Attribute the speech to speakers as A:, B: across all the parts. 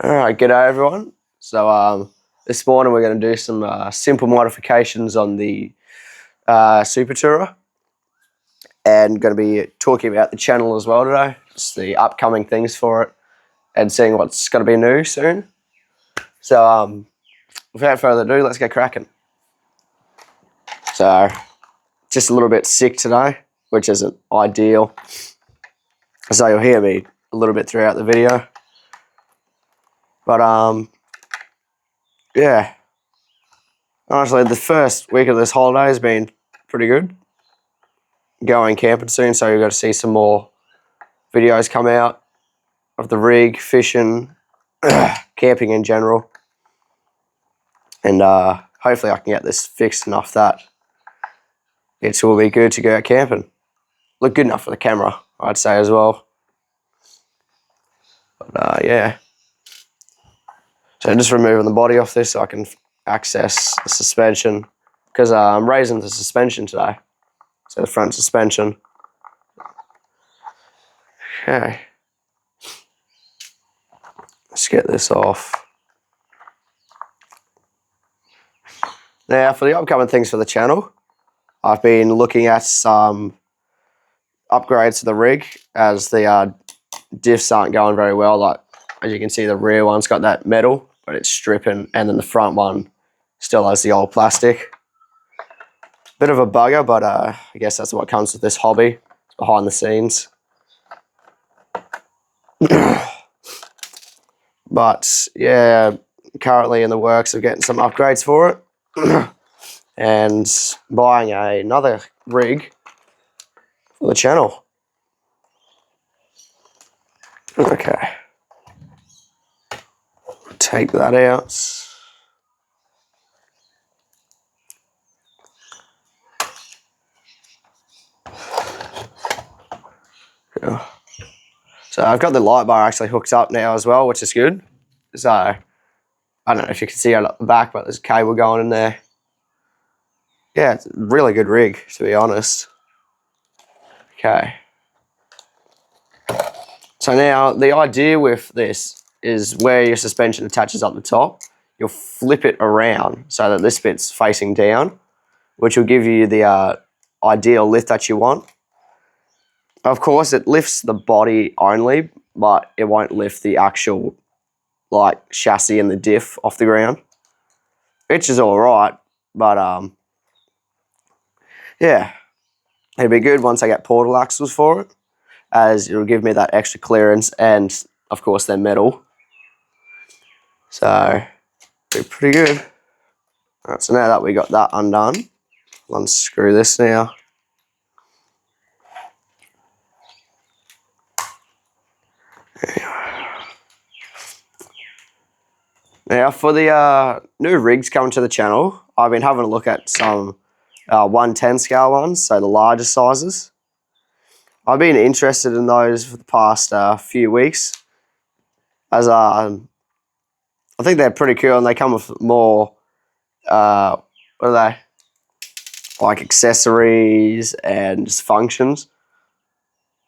A: Alright, g'day everyone. So this morning we're going to do some simple modifications on the Super Tourer, and going to be talking about the channel as well today, just the upcoming things for it and seeing what's going to be new soon. So without further ado, let's get cracking. So just a little bit sick today, which isn't ideal, so you'll hear me a little bit throughout the video. But yeah, honestly, the first week of this holiday has been pretty good. Going camping soon, so you've got to see some more videos come out of the rig, fishing, camping in general. And hopefully I can get this fixed enough that it will be good to go out camping. Look good enough for the camera, I'd say, as well. But yeah. So just removing the body off this so I can access the suspension, because I'm raising the suspension today. So the front suspension. Okay. Let's get this off. Now, for the upcoming things for the channel, I've been looking at some upgrades to the rig, as the diffs aren't going very well. Like, as you can see, the rear one's got that metal, but it's stripping, and then the front one still has the old plastic. Bit of a bugger, but I guess that's what comes with this hobby. It's behind the scenes. But yeah, currently in the works of getting some upgrades for it. And buying another rig for the channel. Okay. Take that out. Yeah. So I've got the light bar actually hooked up now as well, which is good. So I don't know if you can see out the back, but there's a cable going in there. Yeah, it's a really good rig, to be honest. Okay. So now the idea with this is where your suspension attaches up the top, you'll flip it around so that this bit's facing down, which will give you the ideal lift that you want. Of course, it lifts the body only, but it won't lift the actual like chassis and the diff off the ground, which is all right. But yeah, it'd be good once I get portal axles for it, as it'll give me that extra clearance, and of course they're metal, so be pretty good. All right, so now that we got that undone, I'll unscrew this now. Now for the new rigs coming to the channel, I've been having a look at some 110 scale ones, so the larger sizes. I've been interested in those for the past few weeks, as I think they're pretty cool, and they come with more, what are they, like accessories and just functions.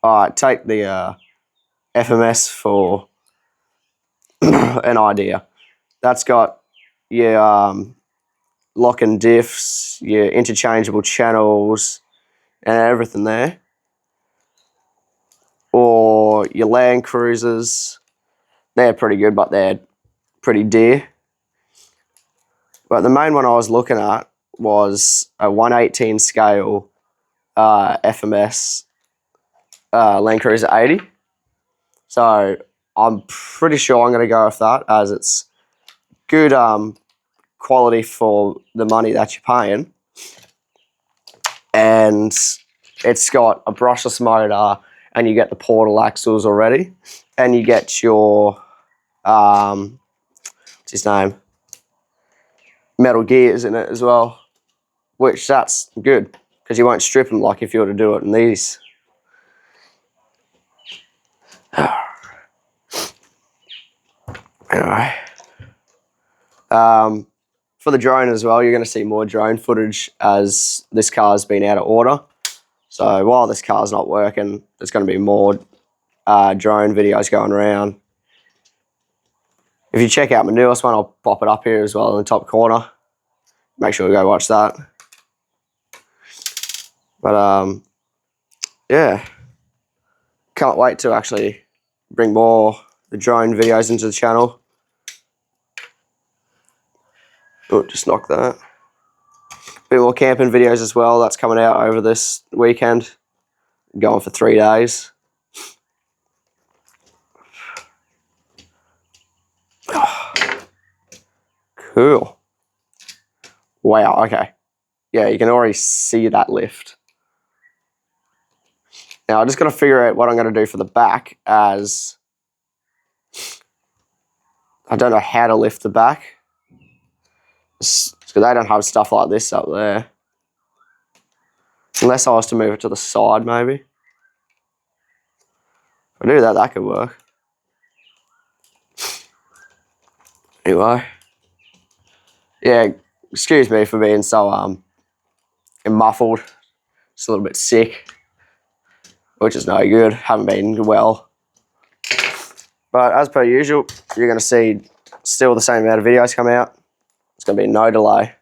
A: Alright, take the FMS for an idea. That's got your lock and diffs, your interchangeable channels, and everything there. Or your Land Cruisers. They're pretty good, but they're pretty dear. But the main one I was looking at was a 118 scale FMS Land Cruiser 80. So I'm pretty sure I'm going to go with that, as it's good quality for the money that you're paying. And it's got a brushless motor, and you get the portal axles already, and you get your what's his name, metal gears in it as well, which that's good, because you won't strip them like if you were to do it in these. Anyway, for the drone as well, you're going to see more drone footage, as this car's been out of order. So while this car's not working, there's going to be more drone videos going around. If you check out my newest one, I'll pop it up here as well in the top corner. Make sure to go watch that. But yeah, can't wait to actually bring more the drone videos into the channel. Oh, just knock that. A bit more camping videos as well. That's coming out over this weekend. Going for 3 days. Cool. Wow, okay. Yeah, you can already see that lift. Now, I just got to figure out what I'm going to do for the back, as I don't know how to lift the back. Because they don't have stuff like this up there. Unless I was to move it to the side, maybe. If I do that, that could work. Anyway. Yeah, excuse me for being so muffled. Just a little bit sick. Which is no good. Haven't been well. But as per usual, you're going to see still the same amount of videos come out. It's going to be no delay.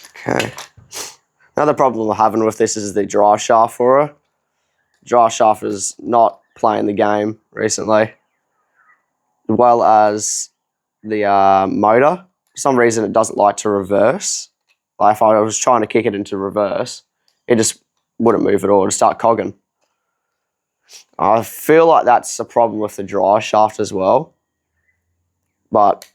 A: Okay. Another problem I'm having with this is the drive shaft for it. Drive shaft is not playing the game recently. As well as the motor. For some reason, it doesn't like to reverse. Like if I was trying to kick it into reverse, it just wouldn't move at all. It'd start cogging. I feel like that's a problem with the drive shaft as well. But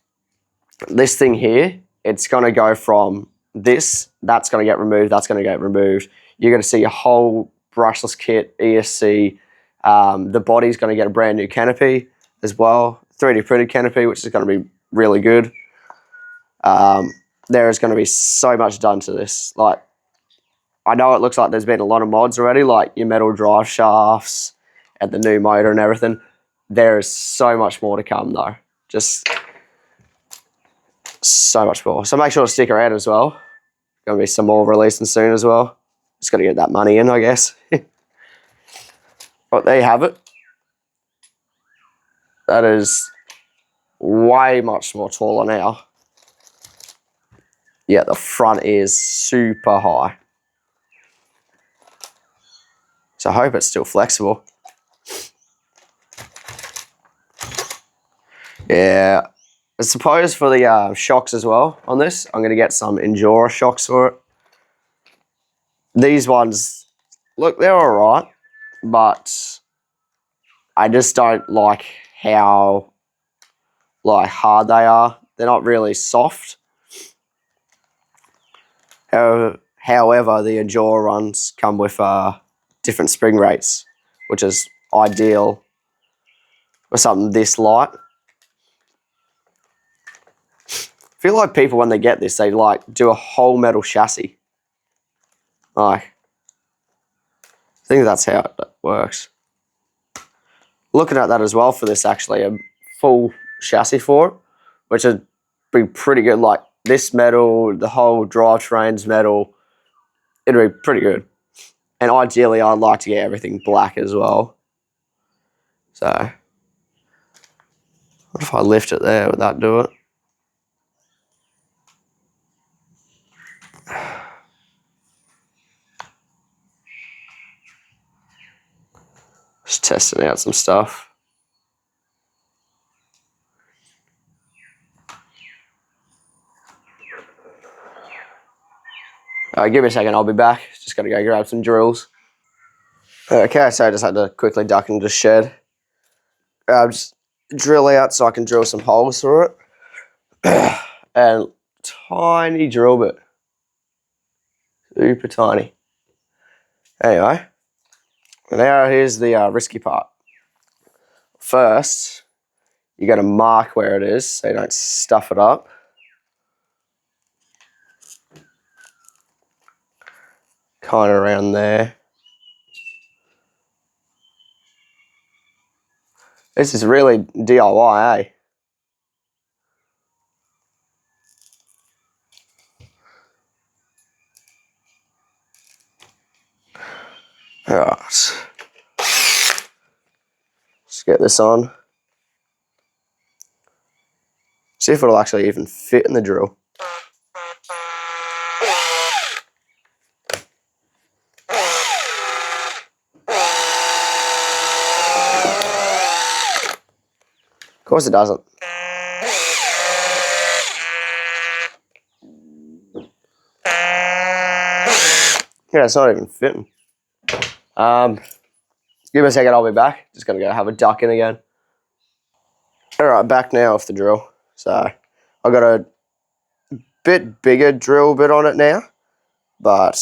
A: this thing here, it's going to go from this, that's going to get removed, that's going to get removed. You're going to see a whole brushless kit, ESC. The body's going to get a brand new canopy as well. 3D printed canopy, which is going to be really good. There is going to be so much done to this. Like, I know it looks like there's been a lot of mods already, like your metal drive shafts and the new motor and everything. There is so much more to come though. Just so much more. So make sure to stick around as well. Going to be some more releasing soon as well. Just got to get that money in, I guess. But there you have it. That is way much more taller now. Yeah, the front is super high. So I hope it's still flexible. Yeah. I suppose for the shocks as well on this, I'm going to get some Endura shocks for it. These ones, look, they're alright, but I just don't like how hard they are. They're not really soft. However, the Endura ones come with different spring rates, which is ideal for something this light. I feel like people, when they get this, they like do a whole metal chassis. Like, I think that's how it works. Looking at that as well for this, actually, a full chassis for it, which would be pretty good. Like this metal, the whole drivetrain's metal, it'd be pretty good. And ideally, I'd like to get everything black as well. So, what if I lift it there? Would that do it? Just testing out some stuff. Give me a second, I'll be back. Just got to go grab some drills. Okay, so I just had to quickly duck into the shed. Just drill out so I can drill some holes through it. And tiny drill bit. Super tiny. Anyway, now here's the risky part. First, you got to mark where it is so you don't stuff it up. Kind of around there. This is really DIY, eh? Alright. Let's get this on. See if it'll actually even fit in the drill. Of course it doesn't. Yeah, it's not even fitting. Give me a second, I'll be back. Just gonna go have a duck in again. Alright, back now off the drill. So, I've got a bit bigger drill bit on it now, but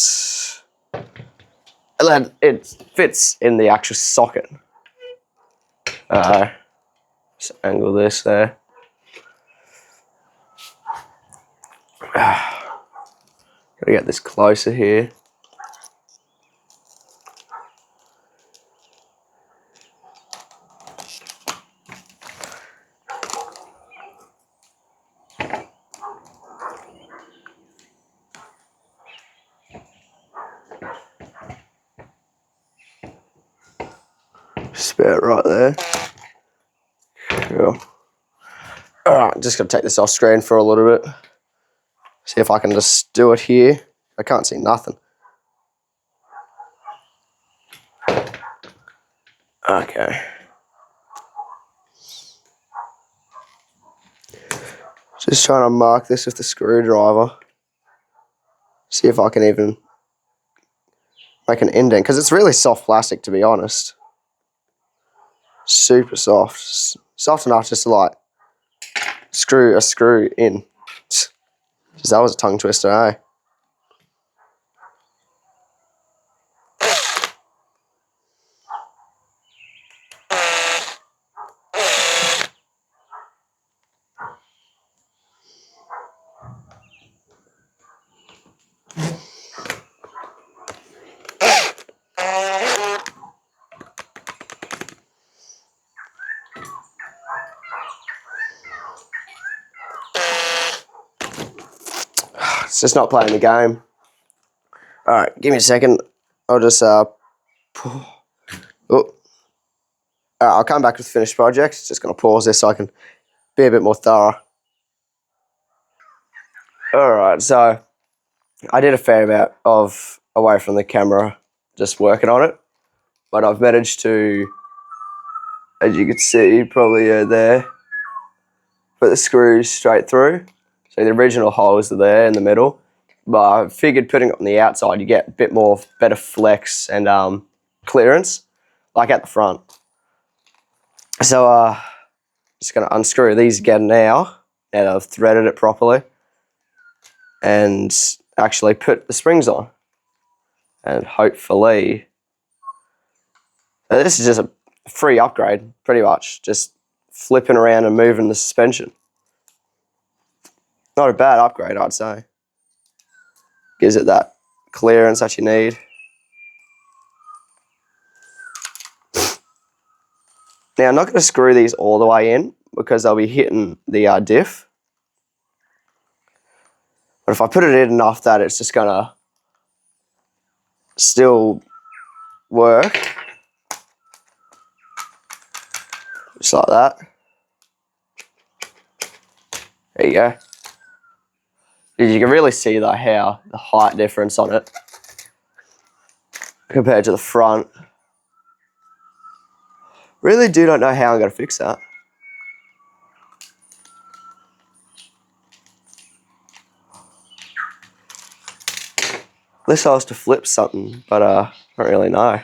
A: it fits in the actual socket. Just angle this there. Gotta get this closer here. Spare it right there. Cool. Alright, just gotta take this off screen for a little bit. See if I can just do it here. I can't see nothing. Okay. Just trying to mark this with the screwdriver. See if I can even make an indent, because it's really soft plastic, to be honest. Super soft. Soft enough just to like screw a screw in. Jeez, that was a tongue twister, eh? It's just not playing the game. Alright, give me a second. I'll just I'll come back with the finished project. Just gonna pause this so I can be a bit more thorough. Alright, so I did a fair amount of away from the camera just working on it, but I've managed to, as you can see probably there, put the screws straight through. So the original holes are there in the middle, but I figured putting it on the outside you get a bit more better flex and clearance, like at the front. So just gonna unscrew these again now that I've threaded it properly, and actually put the springs on, and hopefully this is just a free upgrade, pretty much just flipping around and moving the suspension. Not a bad upgrade, I'd say. Gives it that clearance that you need. Now I'm not going to screw these all the way in because they'll be hitting the diff, but if I put it in enough that it's just going to still work, just like that. There you go. You can really see the height difference on it compared to the front. Really don't know how I'm going to fix that. Unless I was to flip something, but I don't really know.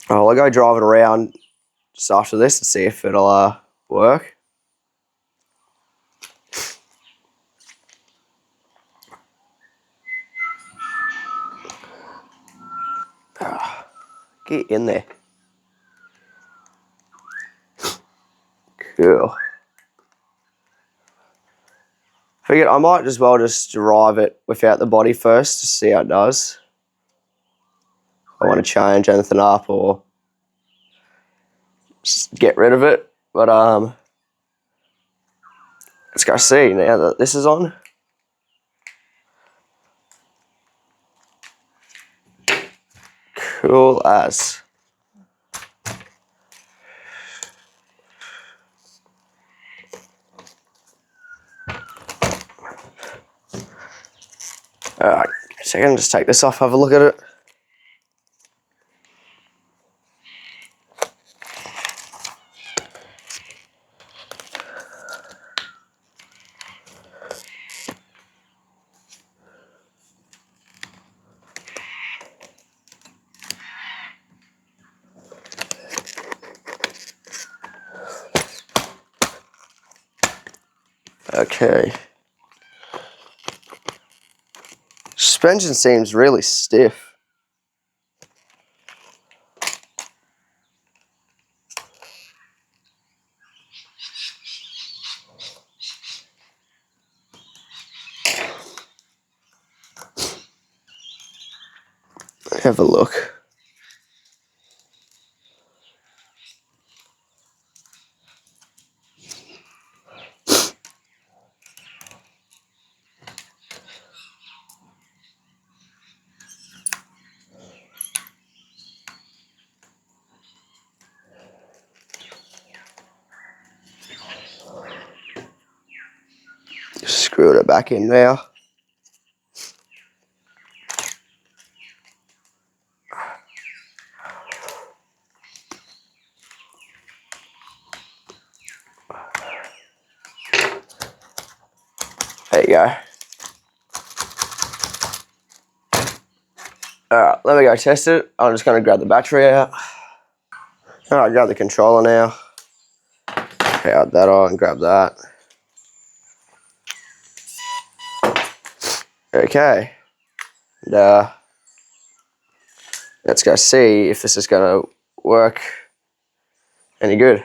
A: Oh, I'll go driving around just after this to see if it'll work. Get in there. Cool. Figured I might as well just drive it without the body first to see how it does. I want to change anything up or just get rid of it. But let's go see now that this is on. Cool as. Alright, so I'm going to just take this off, have a look at it. Okay. Suspension seems really stiff. Have a look. Screwed it back in now. There you go. Alright, let me go test it. I'm just going to grab the battery out. Alright, grab the controller now. Power that on, grab that. Okay. And, let's go see if this is going to work any good.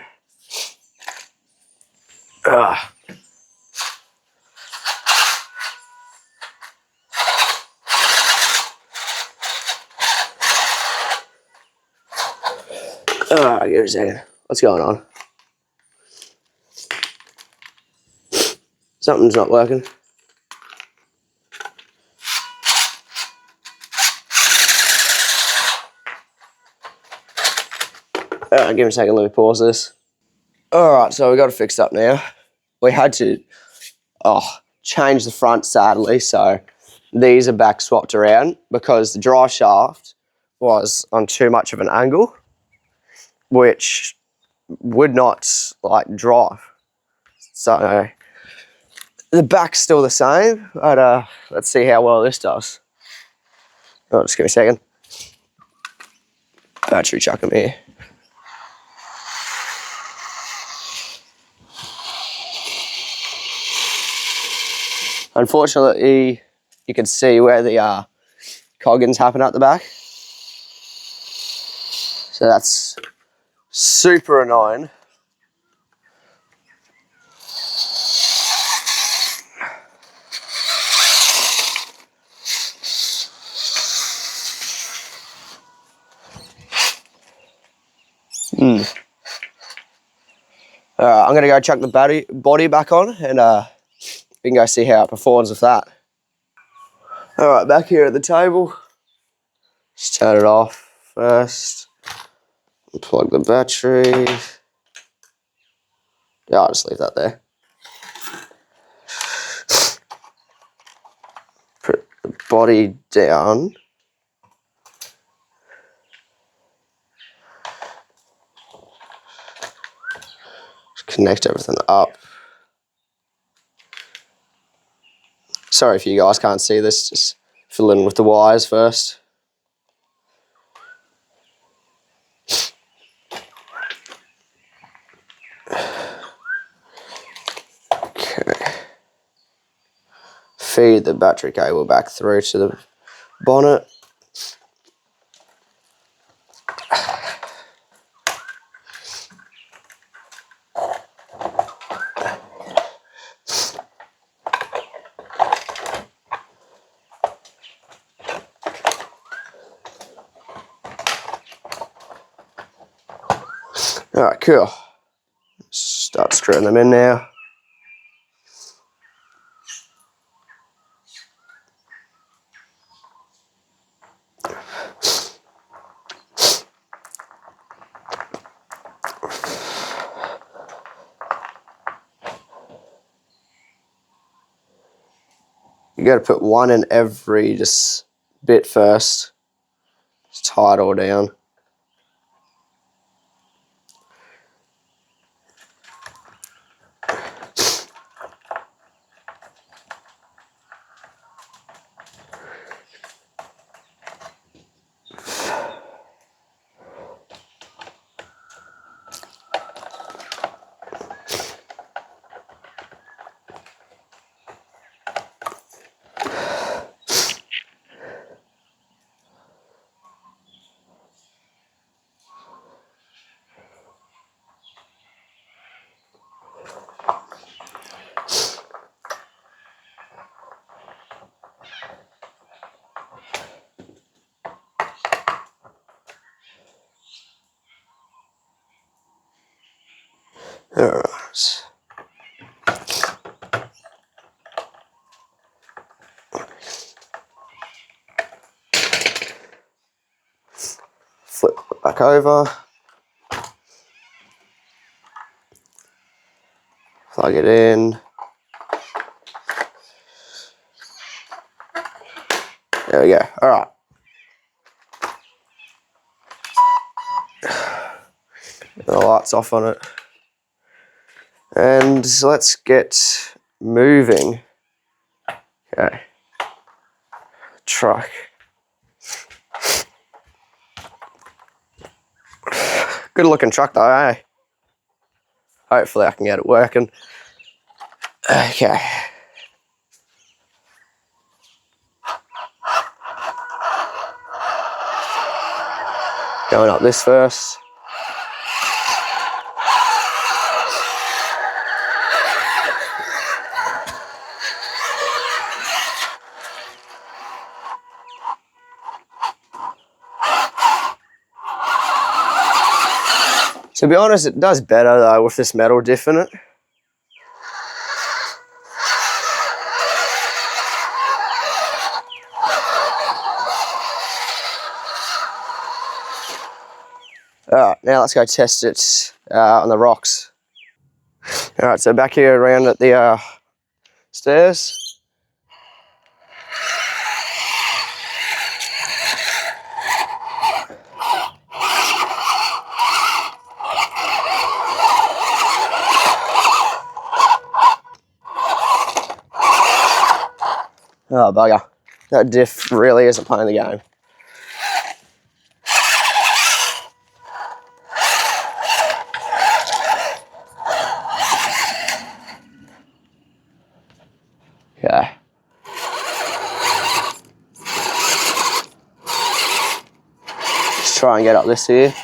A: Ah. Give me a second. What's going on? Something's not working. Give me a second, let me pause this. Alright, so we got it fixed up now. We had to change the front, sadly, so these are back swapped around because the drive shaft was on too much of an angle, which would not drive. So the back's still the same, but let's see how well this does. Oh, just give me a second. Battery chuck 'em here. Unfortunately, you can see where the coggins happen at the back. So that's super annoying. I'm going to go chuck the body back on and we can go see how it performs with that. Alright, back here at the table. Just turn it off first. Plug the battery. Yeah, I'll just leave that there. Put the body down. Connect everything up. Sorry if you guys can't see this, just fill in with the wires first. Okay. Feed the battery cable back through to the bonnet. Alright, cool. Start screwing them in now. got to put one in every just bit first. Just tie it all down. Alright. Flip it back over. Plug it in. There we go. Alright. The light's off on it. And let's get moving. Okay. Truck. Good looking truck though, eh? Hopefully I can get it working. Okay. Going up this first. To be honest, it does better though with this metal diff in it. Alright, now let's go test it on the rocks. Alright, so back here around at the stairs. Oh, bugger. That diff really isn't playing the game. Okay. Let's try and get up this here.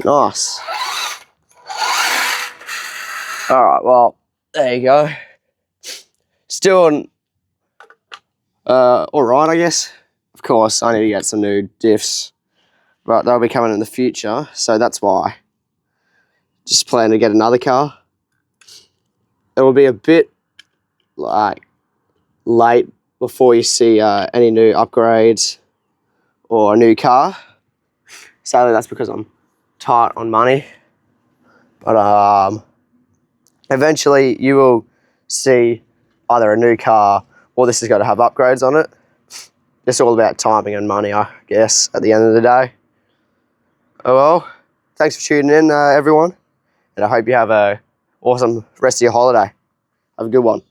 A: Nice. Alright, well, there you go. Still alright, I guess. Of course, I need to get some new diffs, but they'll be coming in the future, so that's why. Just plan to get another car. It will be a bit like late before you see any new upgrades or a new car. Sadly, that's because I'm tight on money. But eventually you will see either a new car or this is going to have upgrades on it. It's all about timing and money, I guess, at the end of the day. Oh well, thanks for tuning in, everyone. And I hope you have an awesome rest of your holiday. Have a good one.